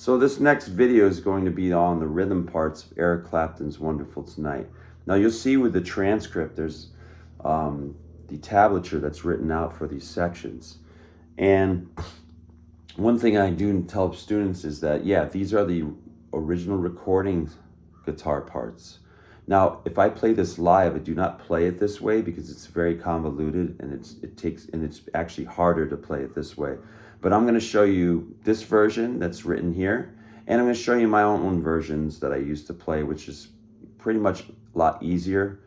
So this next video is going to be on the rhythm parts of Eric Clapton's Wonderful Tonight. Now you'll see with the transcript, there's the tablature that's written out for these sections. And one thing I do tell students is that, yeah, these are the original recording guitar parts. Now, if I play this live, I do not play it this way because it's very convoluted and it's actually harder to play it this way. But I'm going to show you this version that's written here, and I'm going to show you my own versions that I used to play, which is pretty much a lot easier.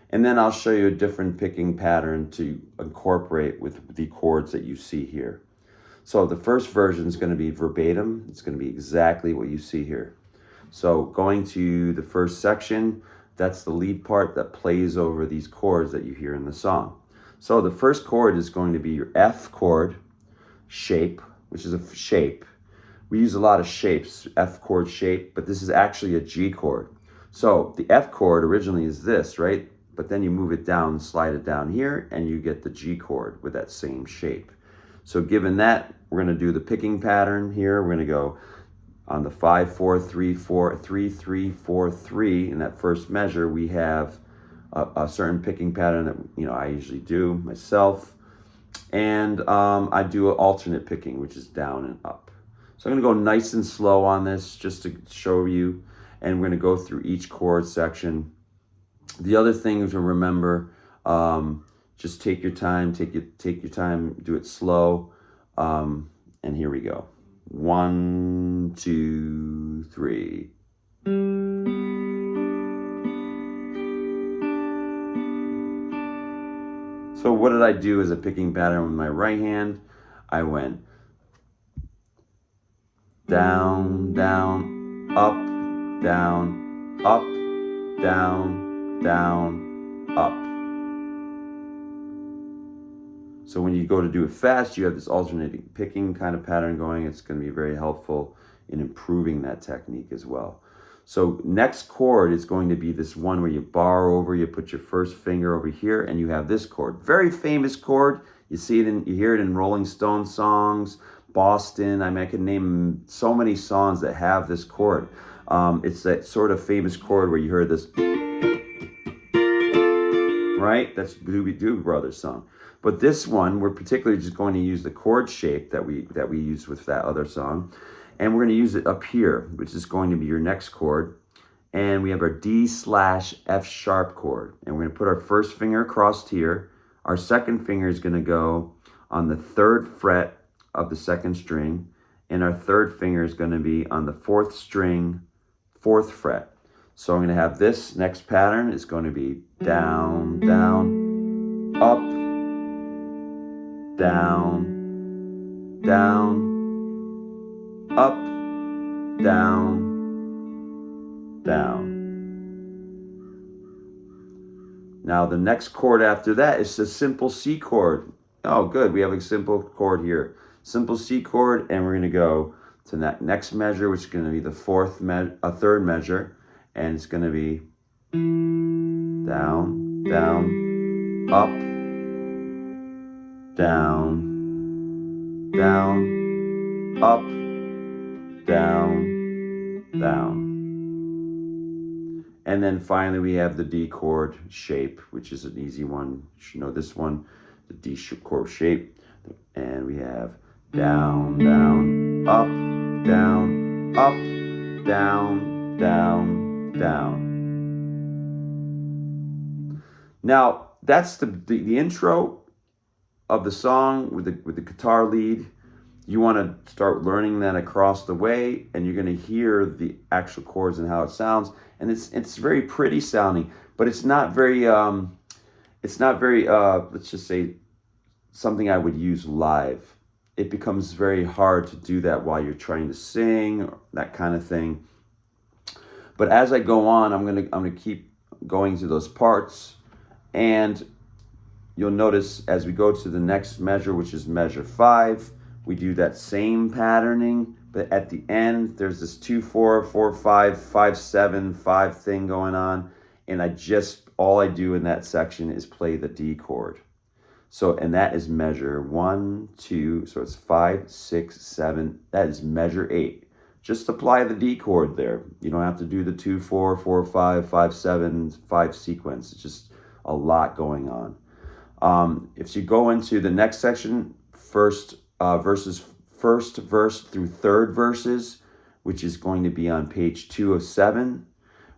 And then I'll show you a different picking pattern to incorporate with the chords that you see here. So the first version is going to be verbatim. It's going to be exactly what you see here. So going to the first section, that's the lead part that plays over these chords that you hear in the song. So the first chord is going to be your F chord shape, which is a shape. We use a lot of shapes, F chord shape, but this is actually a G chord. So the F chord originally is this, right? But then you move it down, slide it down here, and you get the G chord with that same shape. So given that, we're going to do the picking pattern here. We're going to go on the 5, 4, 3, 4, 3, 3, 4, 3. In that first measure, we have a certain picking pattern that I usually do myself. And I do an alternate picking, which is down and up. So I'm going to go nice and slow on this just to show you. And we're going to go through each chord section. The other thing to remember, just take your time, take your time, do it slow. And here we go. 1, 2, 3. So what did I do as a picking pattern with my right hand? I went down, down, up, down, up, down, down, up. So when you go to do it fast, you have this alternating picking kind of pattern going. It's going to be very helpful in improving that technique as well. So next chord is going to be this one where you bar over, you put your first finger over here, and you have this chord. Very famous chord. You hear it in Rolling Stone songs, Boston. I mean, I can name so many songs that have this chord. It's that sort of famous chord where you heard this, right? That's Doobie Doo Brothers song. But this one, we're particularly just going to use the chord shape that we used with that other song. And we're going to use it up here, which is going to be your next chord. And we have our D/F sharp chord. And we're going to put our first finger across here. Our second finger is going to go on the 3rd fret of the 2nd string. And our third finger is going to be on the 4th string, 4th fret. So I'm going to have this next pattern is going to be down, down, up, down, down, up, down, down. Now the next chord after that is a simple C chord. Oh, good, we have a simple chord here. Simple C chord, and we're going to go to that next measure, which is going to be the third measure, and it's going to be down, down, up, down, down, up, down, down. And then finally we have the D chord shape, which is an easy one. You should know this one, the D chord shape. And we have down, down, up, down, up, down, down, down. Now, that's the intro of the song with the guitar lead. You want to start learning that across the way, and you're going to hear the actual chords and how it sounds. And it's very pretty sounding, but it's not very let's just say something I would use live. It becomes very hard to do that while you're trying to sing, or that kind of thing. But as I go on, I'm gonna keep going through those parts, and you'll notice as we go to the next measure, which is measure 5, we do that same patterning, but at the end, there's this 2, 4, 4, 5, 5, 7, 5 thing going on. And all I do in that section is play the D chord. So, and that is measure 1, 2, so it's 5, 6, 7. That is measure 8. just apply the D chord there. You don't have to do the 2/4, 4/5, 5/7, 5 sequence. It's just a lot going on. If you go into the next section, first verse through third verses, which is going to be on page 2 of 7,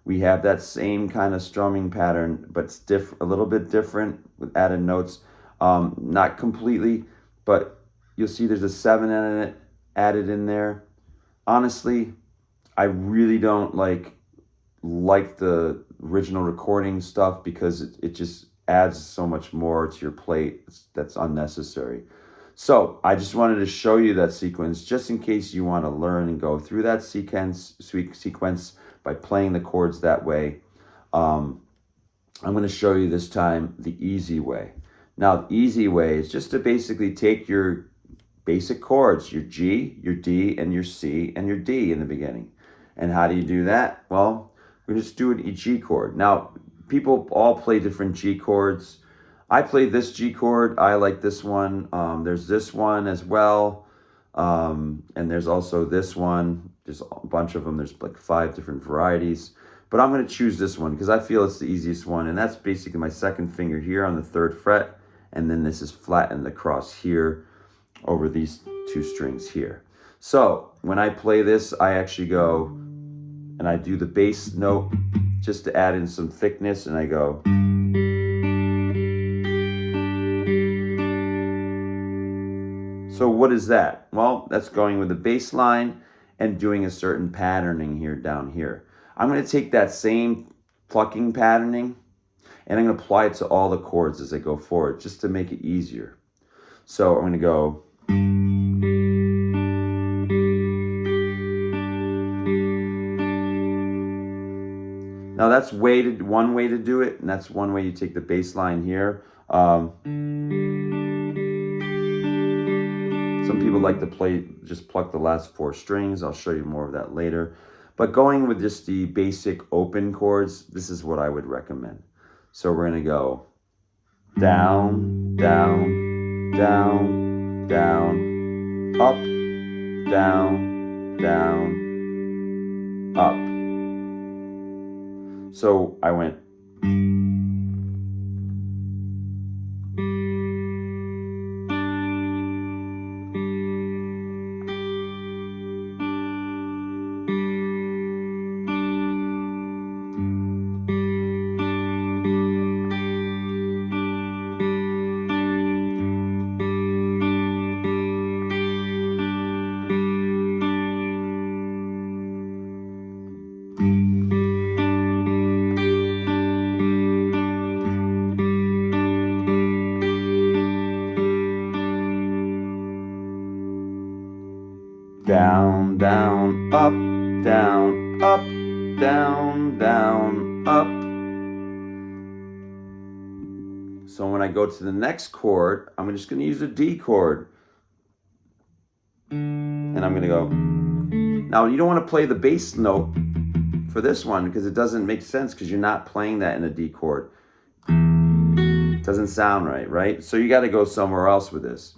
we have that same kind of strumming pattern, but it's a little bit different with added notes. Not completely, but you'll see there's a 7 added in there. Honestly, I really don't like the original recording stuff because it just adds so much more to your plate that's unnecessary. So I just wanted to show you that sequence just in case you want to learn and go through that sequence by playing the chords that way. I'm going to show you this time the easy way. Now, the easy way is just to basically take your basic chords, your G, your D, and your C, and your D in the beginning. And how do you do that? Well, we just do an G chord. Now, people all play different G chords. I play this G chord. I like this one. There's this one as well. And there's also this one. There's a bunch of them. There's like 5 different varieties. But I'm going to choose this one because I feel it's the easiest one. And that's basically my second finger here on the 3rd fret. And then this is flattened across here over these 2 strings here. So when I play this, I actually go and I do the bass note just to add in some thickness, and I go. So what is that? Well, that's going with the bass line and doing a certain patterning here down here. I'm going to take that same plucking patterning and I'm going to apply it to all the chords as I go forward just to make it easier. So I'm going to go. Now that's one way to do it, and that's one way you take the bass line here. Some people like to just pluck the last 4 strings. I'll show you more of that later. But going with just the basic open chords, this is what I would recommend. So we're gonna go down, down, down, down, up, down, down, up. So I went. Down, down, up, down, up, down, down, up. So when I go to the next chord, I'm just going to use a D chord. And I'm going to go. Now, you don't want to play the bass note for this one because it doesn't make sense because you're not playing that in a D chord. It doesn't sound right, right? So you got to go somewhere else with this.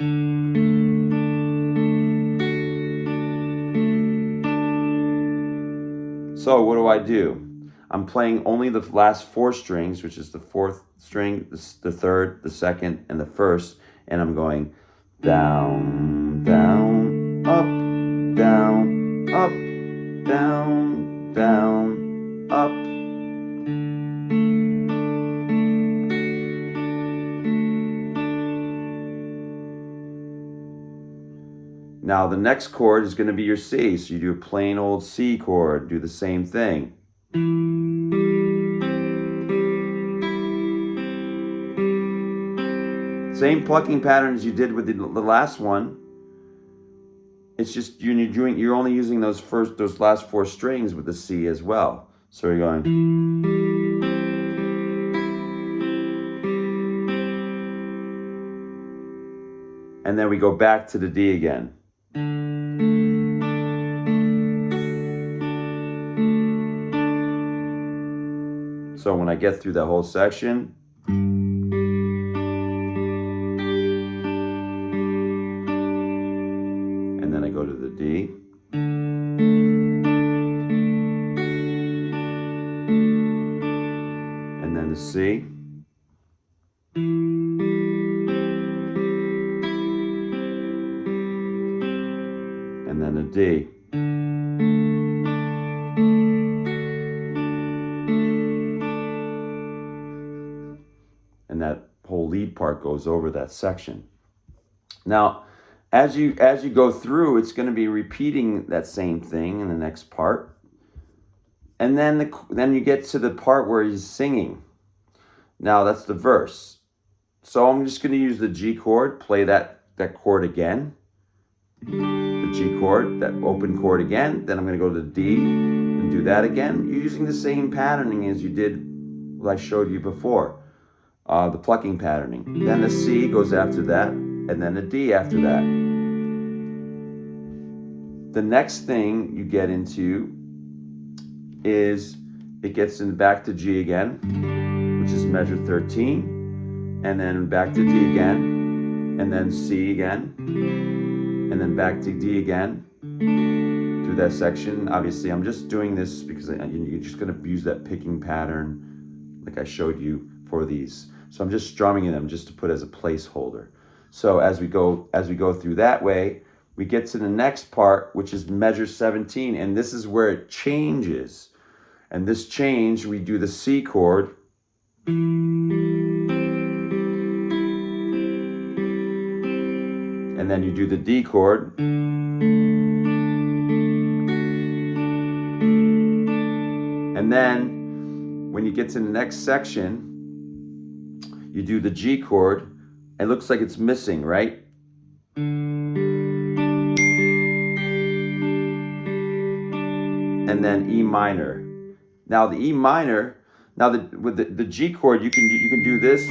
So what do? I'm playing only the last 4 strings, which is the 4th string, the 3rd, the 2nd, and the 1st, and I'm going down, down, up, down, up, down, down, up. Now the next chord is going to be your C, so you do a plain old C chord, do the same thing. Same plucking pattern as you did with the last one. It's just you're only using those last 4 strings with the C as well. So you're going. And then we go back to the D again. So when I get through that whole section, and then I go to the D. C. And then a D. And that whole lead part goes over that section. Now, as you go through, it's going to be repeating that same thing in the next part. And then you get to the part where he's singing. Now that's the verse. So I'm just going to use the G chord, play that chord again. The G chord, that open chord again. Then I'm going to go to the D and do that again. You're using the same patterning as you did what I showed you before. The plucking patterning. Then the C goes after that, and then the D after that. The next thing you get into is it gets back to G again, which is measure 13, and then back to D again, and then C again, and then back to D again through that section. Obviously, I'm just doing this because you're just going to use that picking pattern like I showed you for these. So I'm just strumming them just to put as a placeholder. So as we go through that way, we get to the next part, which is measure 17, and this is where it changes. And this change, we do the C chord. And then you do the D chord. And then when you get to the next section, you do the G chord. It looks like it's missing, right? And then E minor. Now the E minor, with the G chord, you can do this,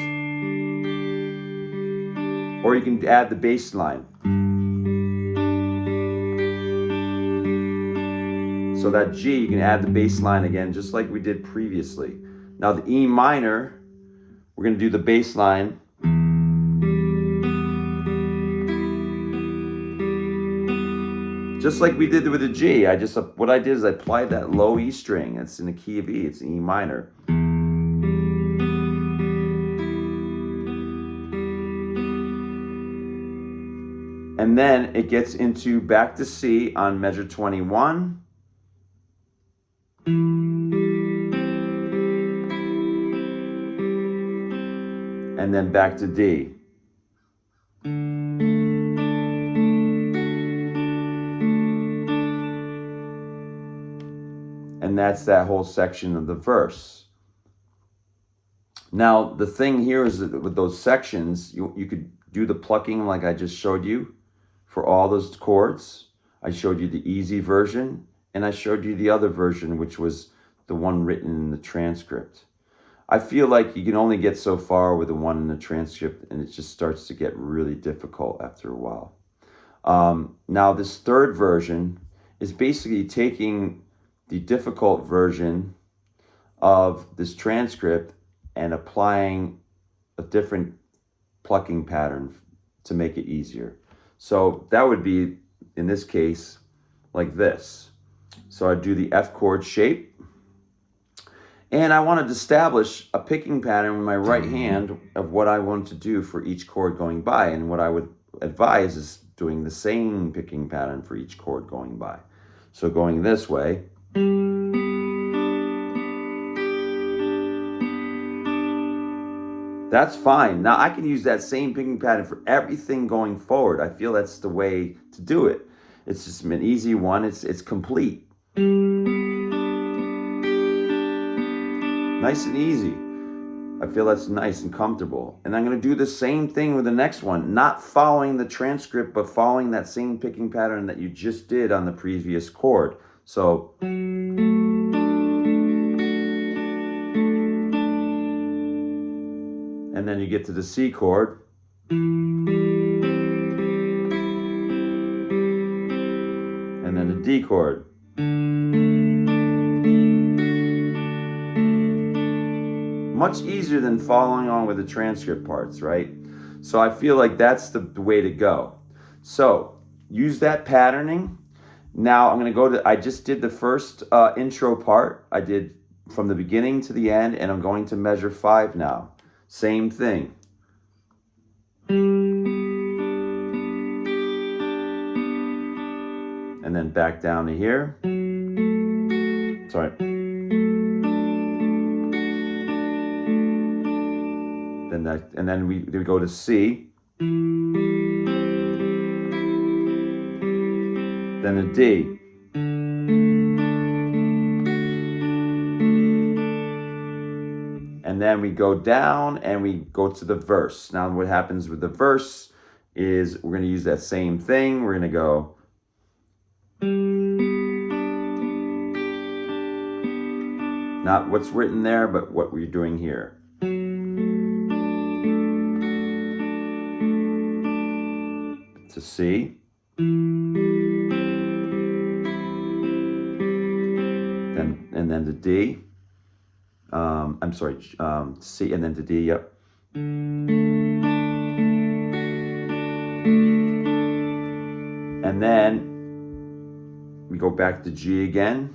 or you can add the bass line. So that G, you can add the bass line again, just like we did previously. Now the E minor, we're going to do the bass line. Just like we did with the G. What I did is I applied that low E string. It's in the key of E. It's E minor. And then it gets into back to C on measure 21. And then back to D. And that's that whole section of the verse. Now, the thing here is that with those sections, you could do the plucking like I just showed you for all those chords. I showed you the easy version, and I showed you the other version, which was the one written in the transcript. I feel like you can only get so far with the one in the transcript, and it just starts to get really difficult after a while. Now, this third version is basically taking the difficult version of this transcript and applying a different plucking pattern to make it easier. So that would be, in this case, like this. So I do the F chord shape, and I wanted to establish a picking pattern with my right hand of what I want to do for each chord going by. And what I would advise is doing the same picking pattern for each chord going by. So going this way. That's fine. Now I can use that same picking pattern for everything going forward. I feel that's the way to do it. It's just an easy one. It's complete. Nice and easy. I feel that's nice and comfortable. And I'm going to do the same thing with the next one, not following the transcript, but following that same picking pattern that you just did on the previous chord. So, and then you get to the C chord. And then the D chord. Much easier than following on with the transcript parts, right? So I feel like that's the way to go. So use that patterning. Now I'm going to I just did the first intro part. I did from the beginning to the end, and I'm going to measure 5 now. Same thing. And then back down to here. Sorry. And then we go to C. Then a D. And then we go down and we go to the verse. Now what happens with the verse is we're going to use that same thing. We're going to go. Not what's written there, but what we're doing here. To C. And then to D. I'm sorry, C and then to D, yep. And then we go back to G again.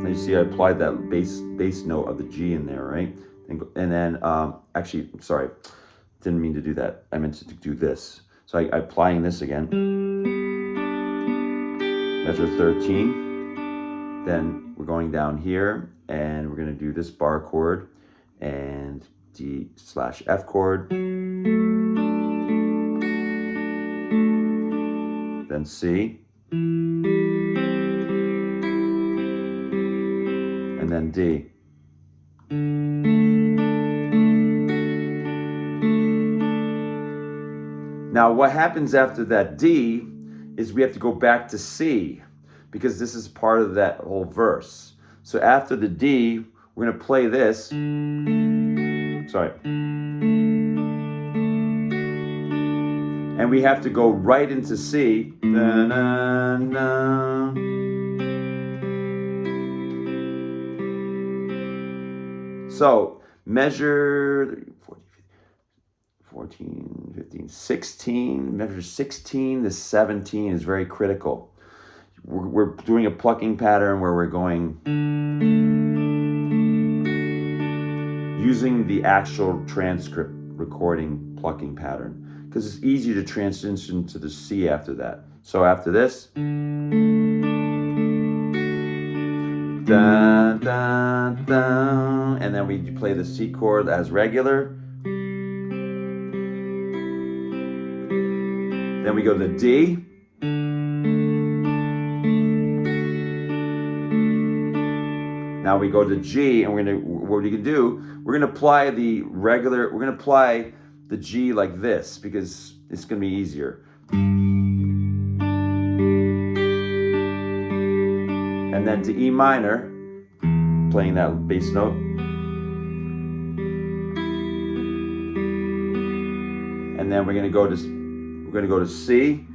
And you see I applied that bass note of the G in there, right? And then, actually, sorry, didn't mean to do that. I meant to do this. So I'm applying this again. Measure 13. Then we're going down here and we're going to do this bar chord and D/F chord. Then C. And then D. Now what happens after that D is we have to go back to C because this is part of that whole verse. So after the D, we're going to play this. Sorry. And we have to go right into C. Na, na, na. So measure 14, 15, 16, measure 16 to 17 is very critical. We're doing a plucking pattern where we're going using the actual transcript recording plucking pattern because it's easy to transition to the C after that. So after this, da, da, da, and then we play the C chord as regular. Then we go to D. Now we go to G, and what we can do, we're gonna apply the regular, we're gonna apply the G like this because it's gonna be easier. And then to E minor, playing that bass note. And then we're gonna go to C.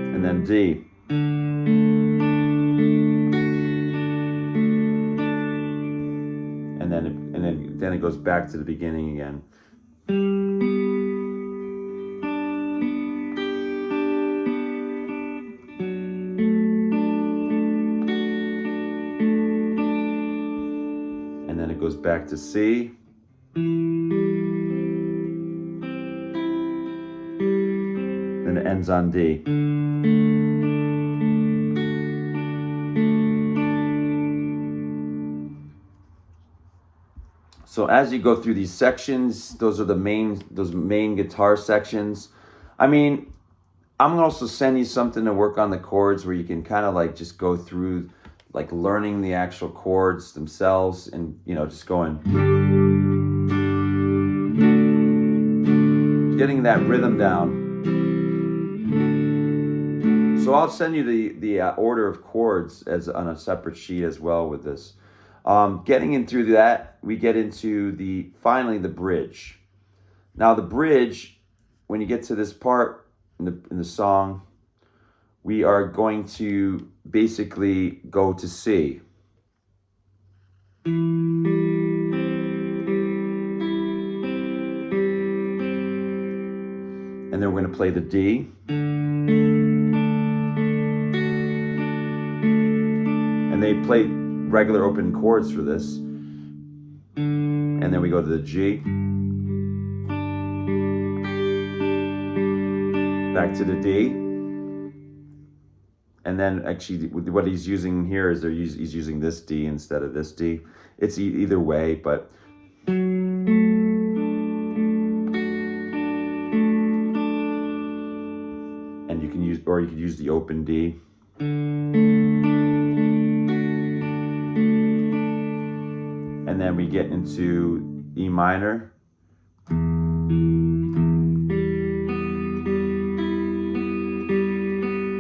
And then D. And then it goes back to the beginning again. And then it goes back to C. Then it ends on D. So as you go through these sections, those main guitar sections. I mean, I'm gonna also send you something to work on the chords where you can kind of like just go through like learning the actual chords themselves and just going, getting that rhythm down. So I'll send you the order of chords as on a separate sheet as well with this. Getting in through that, we get into finally the bridge. Now the bridge, when you get to this part in the song, we are going to basically go to C. and then we're going to play the D. And they play regular open chords for this. And then we go to the G. Back to the D. And then actually what he's using here is he's using this D instead of this D. It's either way, but and you can use, or you could use the open D. And then we get into E minor.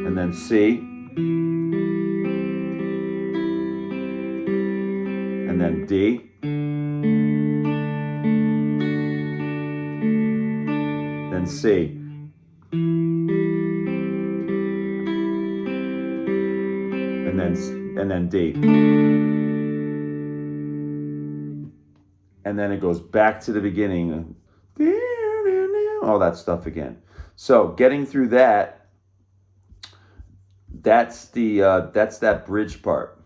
And then C. And then D. Then C. And then D. And then it goes back to the beginning. All that stuff again. So getting through that, that's that bridge part.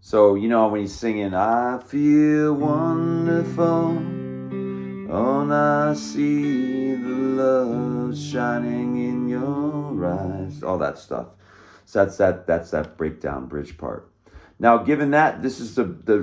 So, you know, when he's singing, I feel wonderful, oh, I see the love shining in your eyes, all that stuff. So that's that breakdown bridge part. Now, given that, this is the